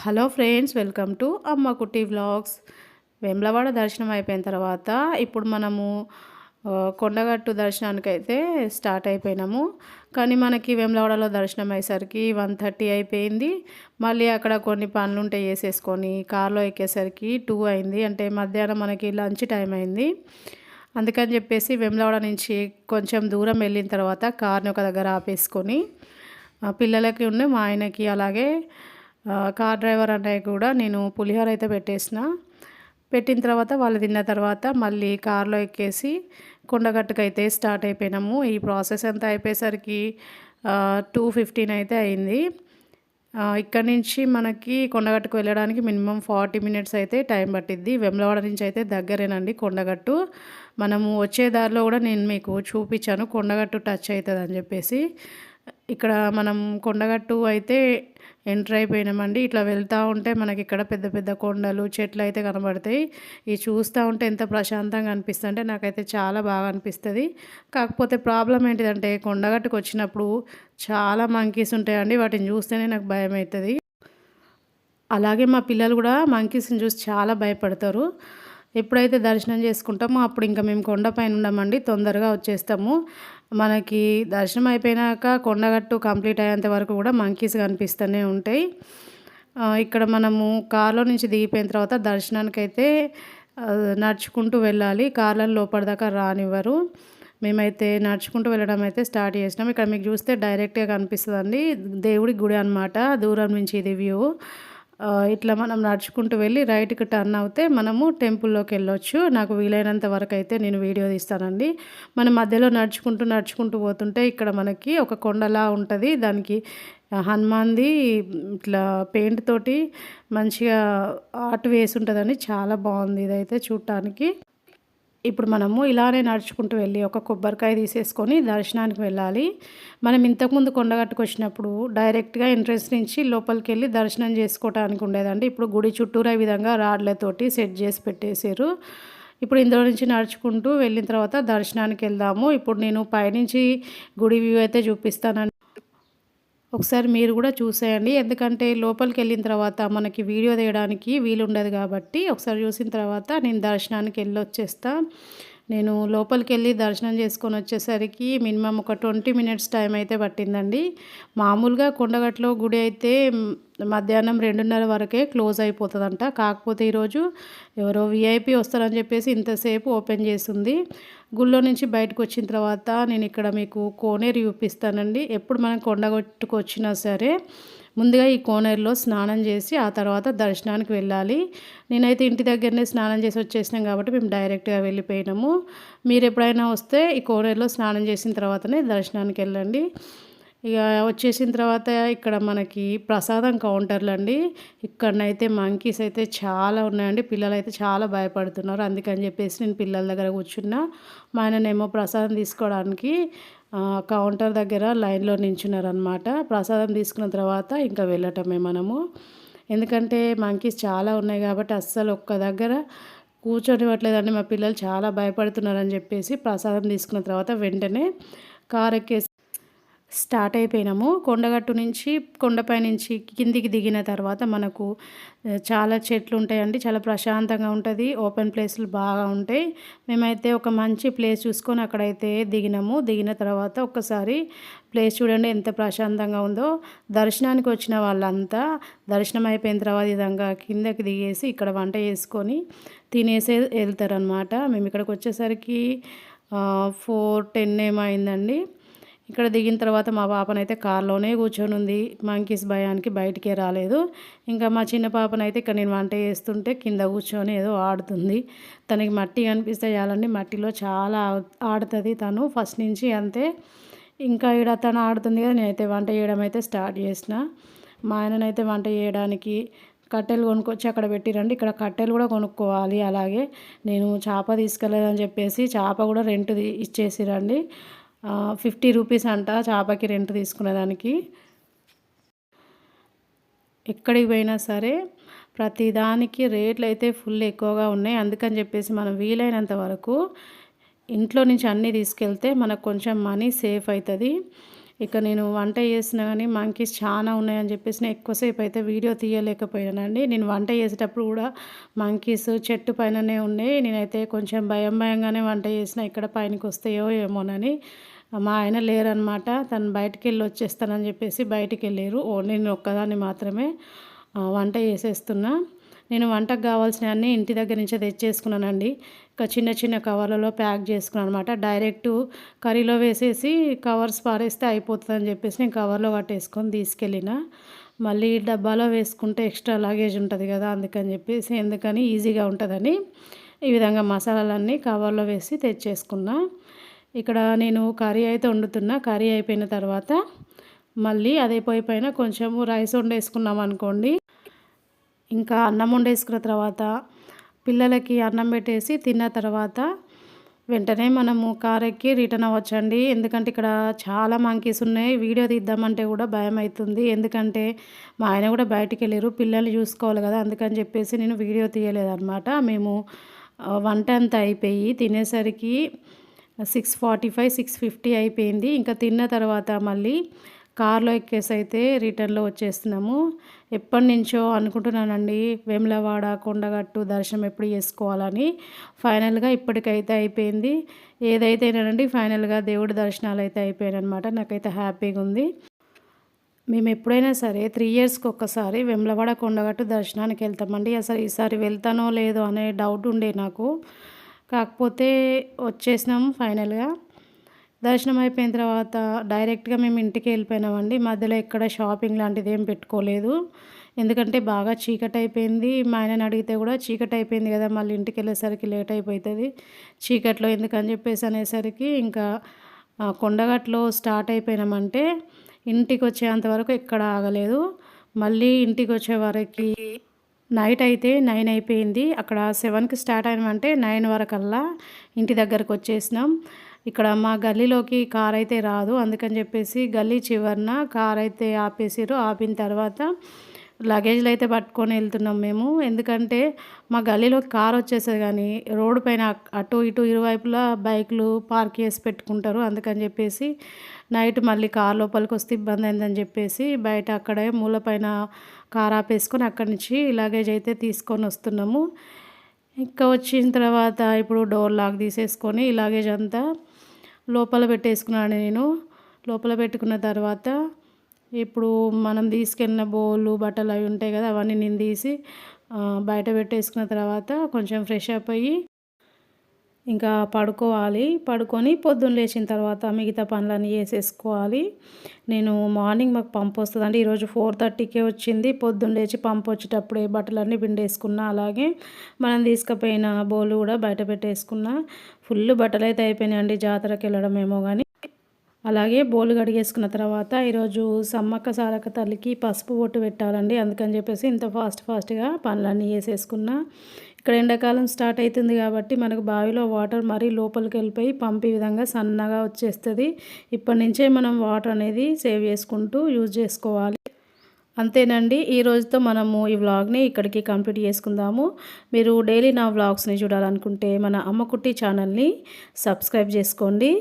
Hello friends, welcome to అమ్మ కుట్టి vlogs. Vemulawada దర్శనం అయిపోయిన తర్వాత ఇప్పుడు మనము కొండగట్టు దర్శనానికైతే స్టార్ట్ అయిపోయినాము. కానీ మనకి వేములవాడలో దర్శనం అయ్యేసరికి 1:30 అయిపోయింది. మళ్ళీ అక్కడ కొన్ని పనులు ఉంటే చేసేసుకొని కార్లో ఎక్కేసరికి 2 అయింది. అంటే మధ్యాహ్నం మనకి లంచ్ టైం అయింది. అందుకని చెప్పేసి వేములవాడ నుంచి కొంచెం దూరం వెళ్ళిన తర్వాత కార్ని ఒక దగ్గర ఆపేసుకొని పిల్లలకి మా ఆయనకి అలాగే కార్ డ్రైవర్ అన్నయ్య కూడా నేను పులిహోర అయితే పెట్టిన తర్వాత వాళ్ళు తిన్న తర్వాత మళ్ళీ కార్లో ఎక్కేసి కొండగట్టుకైతే స్టార్ట్ అయిపోయినాము. ఈ ప్రాసెస్ అంతా అయిపోయేసరికి 2:15 అయితే అయింది. ఇక్కడ నుంచి మనకి కొండగట్టుకు వెళ్ళడానికి మినిమం 40 మినిట్స్ అయితే టైం పట్టిద్ది. వెమ్లవాడ నుంచి అయితే దగ్గరేనండి కొండగట్టు. మనము వచ్చే దారిలో కూడా నేను మీకు చూపించాను కొండగట్టు టచ్ అవుతుంది అని చెప్పేసి. ఇక్కడ మనం కొండగట్టు అయితే ఎంటర్ అయిపోయినామండి. ఇట్లా వెళ్తూ ఉంటే మనకి ఇక్కడ పెద్ద పెద్ద కొండలు చెట్లు అయితే కనబడతాయి. ఇవి చూస్తూ ఉంటే ఎంత ప్రశాంతంగా అనిపిస్తుంది అంటే నాకైతే చాలా బాగా అనిపిస్తుంది. కాకపోతే ప్రాబ్లం ఏంటిదంటే కొండగట్టుకు వచ్చినప్పుడు చాలా మంకీస్ ఉంటాయండి. వాటిని చూస్తేనే నాకు భయం అవుతుంది. అలాగే మా పిల్లలు కూడా మంకీస్ని చూసి చాలా భయపడతారు. ఎప్పుడైతే దర్శనం చేసుకుంటామో అప్పుడు ఇంకా మేము కొండపైన ఉండమండి, తొందరగా వచ్చేస్తాము. మనకి దర్శనం అయిపోయినాక కొండగట్టు కంప్లీట్ అయ్యేంత వరకు కూడా మంకీస్ కనిపిస్తూనే ఉంటాయి. ఇక్కడ మనము కార్లో నుంచి దిగిపోయిన తర్వాత దర్శనానికైతే నడుచుకుంటూ వెళ్ళాలి. కార్లను లోపల దాకా రానివ్వరు. మేమైతే నడుచుకుంటూ వెళ్ళడం అయితే స్టార్ట్ చేసినాం. ఇక్కడ మీకు చూస్తే డైరెక్ట్గా కనిపిస్తుందండి దేవుడి గుడి అనమాట. దూరం నుంచి ఇది వ్యూ. ఇట్లా మనం నడుచుకుంటూ వెళ్ళి రైట్కి టర్న్ అవుతే మనము టెంపుల్లోకి వెళ్ళొచ్చు. నాకు వీలైనంత వరకు అయితే నేను వీడియో తీస్తానండి. మనం మధ్యలో నడుచుకుంటూ పోతుంటే ఇక్కడ మనకి ఒక కొండలా ఉంటుంది. దానికి హనుమాన్ది ఇట్లా పెయింట్ తోటి మంచిగా ఆర్ట్ వేసి ఉంటుందండి. చాలా బాగుంది ఇదైతే చూడటానికి. ఇప్పుడు మనము ఇలానే నడుచుకుంటూ వెళ్ళి ఒక కొబ్బరికాయ తీసేసుకొని దర్శనానికి వెళ్ళాలి. మనం ఇంతకుముందు కొండగట్టుకు వచ్చినప్పుడు డైరెక్ట్గా ఎంట్రన్స్ నుంచి లోపలికి వెళ్ళి దర్శనం చేసుకోవడానికి ఉండేదండి. ఇప్పుడు గుడి చుట్టూరా ఈ విధంగా రాడ్లతోటి సెట్ చేసి పెట్టేశారు. ఇప్పుడు ఇందులో నుంచి నడుచుకుంటూ వెళ్ళిన తర్వాత దర్శనానికి వెళ్దాము. ఇప్పుడు నేను పైనుంచి గుడి వ్యూ అయితే చూపిస్తానండి. ఒకసారి మీరు కూడా చూసేయండి. ఎందుకంటే లోపలికి వెళ్ళిన తర్వాత మనకి వీడియో తీయడానికి వీలుండదు కాబట్టి ఒకసారి చూసిన తర్వాత నేను దర్శనానికి వెళ్ళొచ్చేస్తా. నేను లోపలికి వెళ్ళి దర్శనం చేసుకొని వచ్చేసరికి మినిమం ఒక 20 మినిట్స్ టైం అయితే పట్టిందండి. మామూలుగా కొండగట్లో గుడి అయితే మధ్యాహ్నం 2:30 వరకే క్లోజ్ అయిపోతుందంట. కాకపోతే ఈరోజు ఎవరో విఐపి వస్తారని చెప్పేసి ఇంతసేపు ఓపెన్ చేస్తుంది. గుళ్ళో నుంచి బయటకు వచ్చిన తర్వాత నేను ఇక్కడ మీకు కోనేరు చూపిస్తానండి. ఎప్పుడు మనం కొండగట్టుకు వచ్చినా సరే ముందుగా ఈ కోనేరులో స్నానం చేసి ఆ తర్వాత దర్శనానికి వెళ్ళాలి. నేనైతే ఇంటి దగ్గరనే స్నానం చేసి వచ్చేసినాం కాబట్టి మేము డైరెక్ట్గా వెళ్ళిపోయినాము. మీరు ఎప్పుడైనా వస్తే ఈ కోనేరులో స్నానం చేసిన తర్వాతనే దర్శనానికి వెళ్ళండి. ఇక వచ్చేసిన తర్వాత ఇక్కడ మనకి ప్రసాదం కౌంటర్లు అండి. ఇక్కడనైతే మంకీస్ అయితే చాలా ఉన్నాయండి. పిల్లలు అయితే చాలా భయపడుతున్నారు. అందుకని చెప్పేసి నేను పిల్లల దగ్గర కూర్చున్నా. మా ఆయననేమో ప్రసాదం తీసుకోవడానికి కౌంటర్ దగ్గర లైన్లో నించున్నారనమాట. ప్రసాదం తీసుకున్న తర్వాత ఇంకా వెళ్ళటమే మనము. ఎందుకంటే మంకీస్ చాలా ఉన్నాయి కాబట్టి అస్సలు ఒక్క దగ్గర కూర్చొనివ్వట్లేదండి. మా పిల్లలు చాలా భయపడుతున్నారని చెప్పేసి ప్రసాదం తీసుకున్న తర్వాత వెంటనే కార్ ఎక్కేసి స్టార్ట్ అయిపోయినాము. కొండగట్టు నుంచి కొండపై నుంచి కిందికి దిగిన తర్వాత మనకు చాలా చెట్లు ఉంటాయండి. చాలా ప్రశాంతంగా ఉంటుంది. ఓపెన్ ప్లేస్లు బాగా ఉంటాయి. మేమైతే ఒక మంచి ప్లేస్ చూసుకొని అక్కడైతే దిగినాము. దిగిన తర్వాత ఒక్కసారి ప్లేస్ చూడండి ఎంత ప్రశాంతంగా ఉందో. దర్శనానికి వచ్చిన వాళ్ళంతా దర్శనం అయిపోయిన తర్వాత విధంగా కిందకి దిగేసి ఇక్కడ వంట చేసుకొని తినేసే వెళ్తారనమాట. మేము ఇక్కడికి వచ్చేసరికి 4:10 ఏమైందండి. ఇక్కడ దిగిన తర్వాత మా పాపనైతే కార్లోనే కూర్చొని ఉంది. మంకీస్ భయానికి బయటికే రాలేదు. ఇంకా మా చిన్న పాపనైతే ఇక్కడ నేను వంట చేస్తుంటే కింద కూర్చొని ఏదో ఆడుతుంది. తనకి మట్టి కనిపిస్తే చాలండి, మట్టిలో చాలా ఆడుతుంది తను ఫస్ట్ నుంచి అంతే. ఇంకా ఇక్కడ తను ఆడుతుంది కదా, నేనైతే వంట చేయడం అయితే స్టార్ట్ చేసిన. మా ఆయననైతే వంట చేయడానికి కట్టెలు కొనుక్కొచ్చి అక్కడ పెట్టిరండి. ఇక్కడ కట్టెలు కూడా కొనుక్కోవాలి. అలాగే నేను చేప తీసుకెళ్ళలేదని చెప్పేసి చేప కూడా రెంట్ ఇచ్చేసిరండి. 50 రూపీస్ అంట చేపకి రెంట్ తీసుకునేదానికి. ఎక్కడికి పోయినా సరే ప్రతిదానికి రేట్లు అయితే ఫుల్ ఎక్కువగా ఉన్నాయి. అందుకని చెప్పేసి మనం వీలైనంత వరకు ఇంట్లో నుంచి అన్నీ తీసుకెళ్తే మనకు కొంచెం మనీ సేఫ్ అవుతుంది. ఇక నేను వంట చేసినా కానీ మంకీస్ చాలా ఉన్నాయని చెప్పేసి నేను ఎక్కువసేపు అయితే వీడియో తీయలేకపోయానండి. నేను వంట చేసేటప్పుడు కూడా మంకీస్ చెట్టు పైననే ఉన్నాయి. నేనైతే కొంచెం భయంగానే వంట చేసిన, ఇక్కడ పైనకి వస్తాయో ఏమోనని. మా ఆయన లేరనమాట, తను బయటికెళ్ళి వచ్చేస్తానని చెప్పేసి బయటికెళ్ళారు. ఓన్లీ నేను ఒక్కదాన్ని మాత్రమే వంట చేసేస్తున్నా. నేను వంటకు కావాల్సినవన్నీ ఇంటి దగ్గర నుంచే తెచ్చేసుకున్నానండి. ఇక చిన్న చిన్న కవర్లలో ప్యాక్ చేసుకున్నాను అనమాట. డైరెక్ట్ కర్రీలో వేసేసి కవర్స్ పారేస్తే అయిపోతుందని చెప్పేసి నేను కవర్లో కట్టేసుకొని తీసుకెళ్ళిన. మళ్ళీ డబ్బాలో వేసుకుంటే ఎక్స్ట్రా లగేజ్ ఉంటుంది కదా, అందుకని చెప్పేసి ఎందుకని ఈజీగా ఉంటుందని ఈ విధంగా మసాలాలన్నీ కవర్లో వేసి తెచ్చేసుకున్నా. ఇక్కడ నేను కర్రీ అయితే వండుతున్నా. కర్రీ అయిపోయిన తర్వాత మళ్ళీ అదే పొయ్యి పైన కొంచెము రైస్ వండేసుకున్నాం అనుకోండి. ఇంకా అన్నం వండేసుకున్న తర్వాత పిల్లలకి అన్నం పెట్టేసి తిన్న తర్వాత వెంటనే మనము కార్ ఎక్కి రిటర్న్ అవ్వచ్చండి. ఎందుకంటే ఇక్కడ చాలా మంకీస్ ఉన్నాయి. వీడియో తీద్దామంటే కూడా భయం అవుతుంది. ఎందుకంటే మా ఆయన కూడా బయటికి వెళ్ళారు, పిల్లల్ని చూసుకోవాలి కదా, అందుకని చెప్పేసి నేను వీడియో తీయలేదన్నమాట. మేము వంట అంతా అయిపోయి తినేసరికి 6:45 6:50 అయిపోయింది. ఇంకా తిన్న తర్వాత మళ్ళీ కార్లో ఎక్కేసి అయితే రిటర్న్లో వచ్చేస్తున్నాము. ఎప్పటి నుంచో అనుకుంటున్నానండి వేములవాడ కొండగట్టు దర్శనం ఎప్పుడు చేసుకోవాలని. ఫైనల్గా ఇప్పటికైతే అయిపోయింది. ఏదైతేనేనండి ఫైనల్గా దేవుడి దర్శనాలు అయితే అయిపోయాయనమాట. నాకైతే హ్యాపీగా ఉంది. మేము ఎప్పుడైనా సరే 3 ఇయర్స్కి ఒక్కసారి వేములవాడ కొండగట్టు దర్శనానికి వెళ్తామండి. అసలు ఈసారి వెళ్తానో లేదో అనే డౌట్ ఉండే నాకు. కాకపోతే వచ్చేసినాము ఫైనల్గా. దర్శనం అయిపోయిన తర్వాత డైరెక్ట్గా మేము ఇంటికి వెళ్ళిపోయినామండి. మధ్యలో ఎక్కడ షాపింగ్ లాంటిది ఏం పెట్టుకోలేదు. ఎందుకంటే బాగా చీకటి అయిపోయింది. మా ఆయనని అడిగితే కూడా చీకటి అయిపోయింది కదా, మళ్ళీ ఇంటికి వెళ్ళేసరికి లేట్ అయిపోతుంది, చీకట్లో ఎందుకని చెప్పేసి అనేసరికి ఇంకా కొండగట్లో స్టార్ట్ అయిపోయినామంటే ఇంటికి వచ్చేంత వరకు ఎక్కడ ఆగలేదు. మళ్ళీ ఇంటికి వచ్చే వరకు నైట్ అయితే 9 అయిపోయింది. అక్కడ 7కి స్టార్ట్ అయినామంటే 9 వరకల్లా ఇంటి దగ్గరకు వచ్చేసినాం. ఇక్కడ మా గల్లీలోకి కార్ అయితే రాదు, అందుకని చెప్పేసి గల్లీ చివరన కార్ అయితే ఆపేసారు. ఆపిన తర్వాత లగేజ్లు అయితే పట్టుకొని వెళ్తున్నాం మేము. ఎందుకంటే మా గల్లీలోకి కార్ వచ్చేసేది కానీ రోడ్డు పైన అటు ఇటు ఇరువైపులా బైకులు పార్క్ చేసి పెట్టుకుంటారు. అందుకని చెప్పేసి నైట్ మళ్ళీ కార్ లోపలికి వస్తే ఇబ్బంది అయిందని చెప్పేసి బయట అక్కడే మూల పైన కార్ ఆపేసుకొని అక్కడి నుంచి లగేజ్ అయితే తీసుకొని వస్తున్నాము. ఇంకా వచ్చిన తర్వాత ఇప్పుడు డోర్ లాక్ తీసేసుకొని ఈ లగేజ్ అంతా లోపల పెట్టేసుకున్నాను నేను. లోపల పెట్టుకున్న తర్వాత ఇప్పుడు మనం తీసుకెళ్ళిన బోళ్ళు బట్టలు అవి ఉంటాయి కదా, అవన్నీ నేను తీసి బయట పెట్టేసుకున్న తర్వాత కొంచెం ఫ్రెష్ అప్ అయ్యి ఇంకా పడుకోవాలి. పడుకొని పొద్దున్న లేచిన తర్వాత మిగతా పనులన్నీ చేసేసుకోవాలి. నేను మార్నింగ్ మాకు పంపు వస్తుందండి. ఈరోజు 4:30కే వచ్చింది. పొద్దున్న లేచి పంపు వచ్చేటప్పుడే బట్టలన్నీ పిండేసుకున్నా. అలాగే మనం తీసుకుపోయిన బోలు కూడా బయట పెట్టేసుకున్నా. ఫుల్ బట్టలు అయితే అయిపోయినాయండి, జాతరకి వెళ్ళడం ఏమో కానీ. అలాగే బోలు కడిగేసుకున్న తర్వాత ఈరోజు సమ్మక్క సారక్క తల్లికి పసుపు బొట్టు పెట్టాలండి. అందుకని చెప్పేసి ఇంత ఫాస్ట్గా పనులన్నీ చేసేసుకున్నా. ఇక్కడ ఎండాకాలం స్టార్ట్ అవుతుంది కాబట్టి మనకు బావిలో వాటర్ మరీ లోపలికి వెళ్ళిపోయి పంపు ఈ విధంగా సన్నగా వచ్చేస్తుంది. ఇప్పటి నుంచే మనం వాటర్ అనేది సేవ్ చేసుకుంటూ యూజ్ చేసుకోవాలి. అంతేనండి, ఈ రోజుతో మనము ఈ వ్లాగ్ని ఇక్కడికి కంప్లీట్ చేసుకుందాము. మీరు డైలీ నా వ్లాగ్స్ని చూడాలనుకుంటే మన అమ్మ కుట్టి ఛానల్ని సబ్స్క్రైబ్ చేసుకోండి.